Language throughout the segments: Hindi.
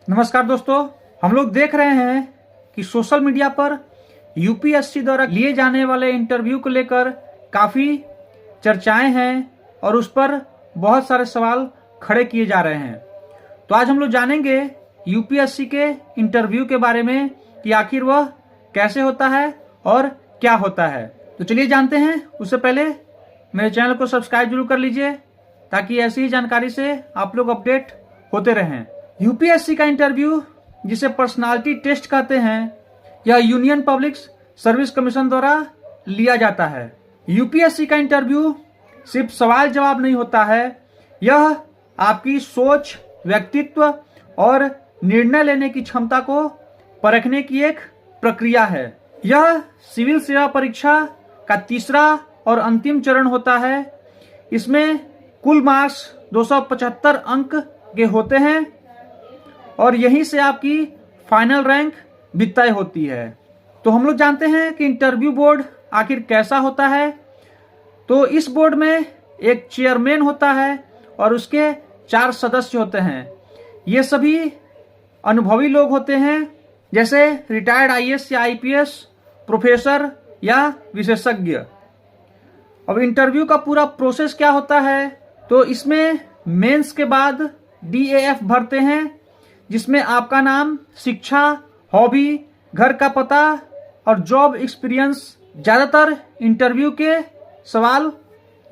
नमस्कार दोस्तों, हम लोग देख रहे हैं कि सोशल मीडिया पर यूपीएससी द्वारा लिए जाने वाले इंटरव्यू को लेकर काफ़ी चर्चाएं हैं और उस पर बहुत सारे सवाल खड़े किए जा रहे हैं। तो आज हम लोग जानेंगे यूपीएससी के इंटरव्यू के बारे में कि आखिर वह कैसे होता है और क्या होता है। तो चलिए जानते हैं। उससे पहले मेरे चैनल को सब्सक्राइब जरूर कर लीजिए ताकि ऐसी ही जानकारी से आप लोग अपडेट होते रहें। यूपीएससी का इंटरव्यू, जिसे पर्सनालिटी टेस्ट कहते हैं, यह यूनियन पब्लिक सर्विस कमीशन द्वारा लिया जाता है। यूपीएससी का इंटरव्यू सिर्फ सवाल जवाब नहीं होता है, यह आपकी सोच, व्यक्तित्व और निर्णय लेने की क्षमता को परखने की एक प्रक्रिया है। यह सिविल सेवा परीक्षा का तीसरा और अंतिम चरण होता है। इसमें कुल मार्क्स 275 अंक के होते हैं और यहीं से आपकी फाइनल रैंक भी तय होती है। तो हम लोग जानते हैं कि इंटरव्यू बोर्ड आखिर कैसा होता है। तो इस बोर्ड में एक चेयरमैन होता है और उसके 4 सदस्य होते हैं। ये सभी अनुभवी लोग होते हैं, जैसे रिटायर्ड आईएएस या आईपीएस, प्रोफेसर या विशेषज्ञ। अब इंटरव्यू का पूरा प्रोसेस क्या होता है, तो इसमें मेंस के बाद डीएएफ भरते हैं, जिसमें आपका नाम, शिक्षा, हॉबी, घर का पता और जॉब एक्सपीरियंस। ज़्यादातर इंटरव्यू के सवाल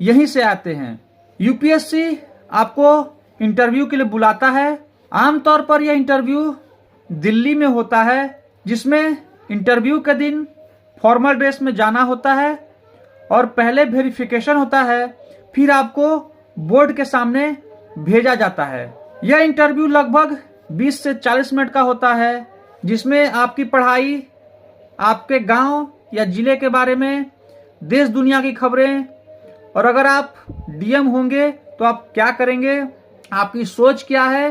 यहीं से आते हैं। यूपीएससी आपको इंटरव्यू के लिए बुलाता है। आमतौर पर यह इंटरव्यू दिल्ली में होता है, जिसमें इंटरव्यू के दिन फॉर्मल ड्रेस में जाना होता है और पहले वेरिफिकेशन होता है, फिर आपको बोर्ड के सामने भेजा जाता है। यह इंटरव्यू लगभग 20 से 40 मिनट का होता है, जिसमें आपकी पढ़ाई, आपके गांव या जिले के बारे में, देश दुनिया की खबरें, और अगर आप डीएम होंगे तो आप क्या करेंगे, आपकी सोच क्या है,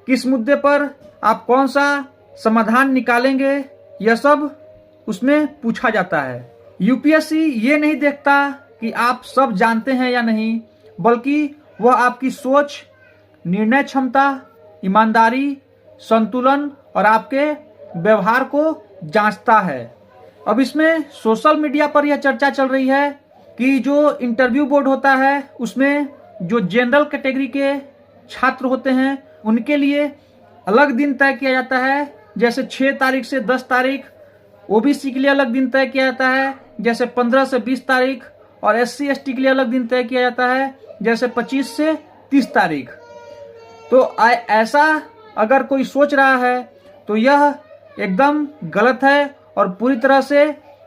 किस मुद्दे पर आप कौन सा समाधान निकालेंगे, यह सब उसमें पूछा जाता है। यूपीएससी ये नहीं देखता कि आप सब जानते हैं या नहीं, बल्कि वह आपकी सोच, निर्णय क्षमता, ईमानदारी, संतुलन और आपके व्यवहार को जांचता है। अब इसमें सोशल मीडिया पर यह चर्चा चल रही है कि जो इंटरव्यू बोर्ड होता है उसमें जो जनरल कैटेगरी के छात्र होते हैं उनके लिए अलग दिन तय किया जाता है, जैसे 6 तारीख से 10 तारीख। ओबीसी के लिए अलग दिन तय किया जाता है, जैसे 15 से 20 तारीख, और एससी एसटी के लिए अलग दिन तय किया जाता है, जैसे 25 से 30 तारीख। तो ऐसा अगर कोई सोच रहा है तो यह एकदम गलत है और पूरी तरह से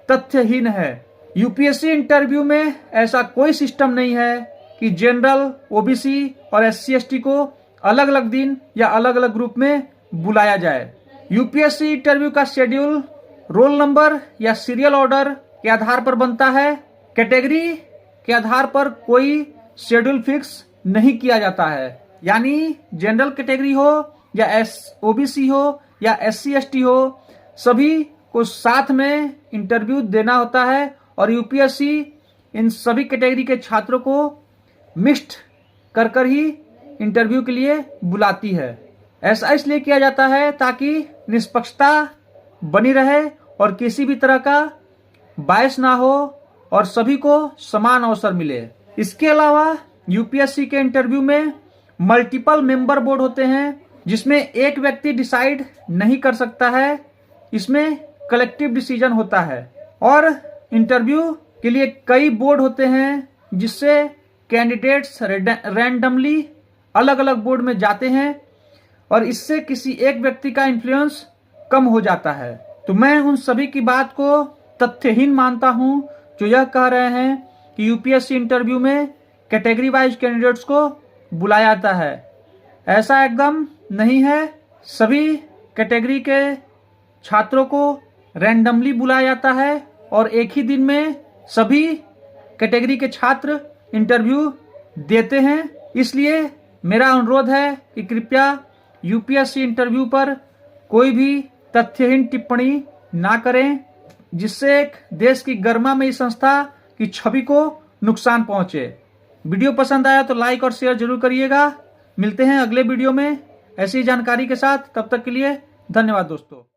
तथ्यहीन है। यूपीएससी इंटरव्यू में ऐसा कोई सिस्टम नहीं है कि जनरल, ओबीसी और एससी एसटी को अलग अलग दिन या अलग अलग ग्रुप में बुलाया जाए। यूपीएससी इंटरव्यू का शेड्यूल रोल नंबर या सीरियल ऑर्डर के आधार पर बनता है। कैटेगरी के आधार पर कोई शेड्यूल फिक्स नहीं किया जाता है, यानी जनरल कैटेगरी हो या ओबीसी हो या एससी एसटी हो, सभी को साथ में इंटरव्यू देना होता है और यूपीएससी इन सभी कैटेगरी के छात्रों को मिक्स्ड कर कर ही इंटरव्यू के लिए बुलाती है। ऐसा इसलिए किया जाता है ताकि निष्पक्षता बनी रहे और किसी भी तरह का बायस ना हो और सभी को समान अवसर मिले। इसके अलावा यूपीएससी के इंटरव्यू में मल्टीपल मेंबर बोर्ड होते हैं, जिसमें एक व्यक्ति डिसाइड नहीं कर सकता है। इसमें कलेक्टिव डिसीजन होता है और इंटरव्यू के लिए कई बोर्ड होते हैं, जिससे कैंडिडेट्स रैंडमली अलग अलग बोर्ड में जाते हैं और इससे किसी एक व्यक्ति का इन्फ्लुएंस कम हो जाता है। तो मैं उन सभी की बात को तथ्यहीन मानता हूं जो यह कह रहे हैं कि यूपीएससी इंटरव्यू में कैटेगरी वाइज कैंडिडेट्स को बुलाया जाता है। ऐसा एकदम नहीं है। सभी कैटेगरी के छात्रों को रैंडमली बुलाया जाता है और एक ही दिन में सभी कैटेगरी के छात्र इंटरव्यू देते हैं। इसलिए मेरा अनुरोध है कि कृपया यूपीएससी इंटरव्यू पर कोई भी तथ्यहीन टिप्पणी ना करें, जिससे एक देश की गरिमामयी संस्था की छवि को नुकसान पहुंचे। वीडियो पसंद आया तो लाइक और शेयर जरूर करिएगा। मिलते हैं अगले वीडियो में। ऐसी जानकारी के साथ। तब तक के लिए धन्यवाद दोस्तों।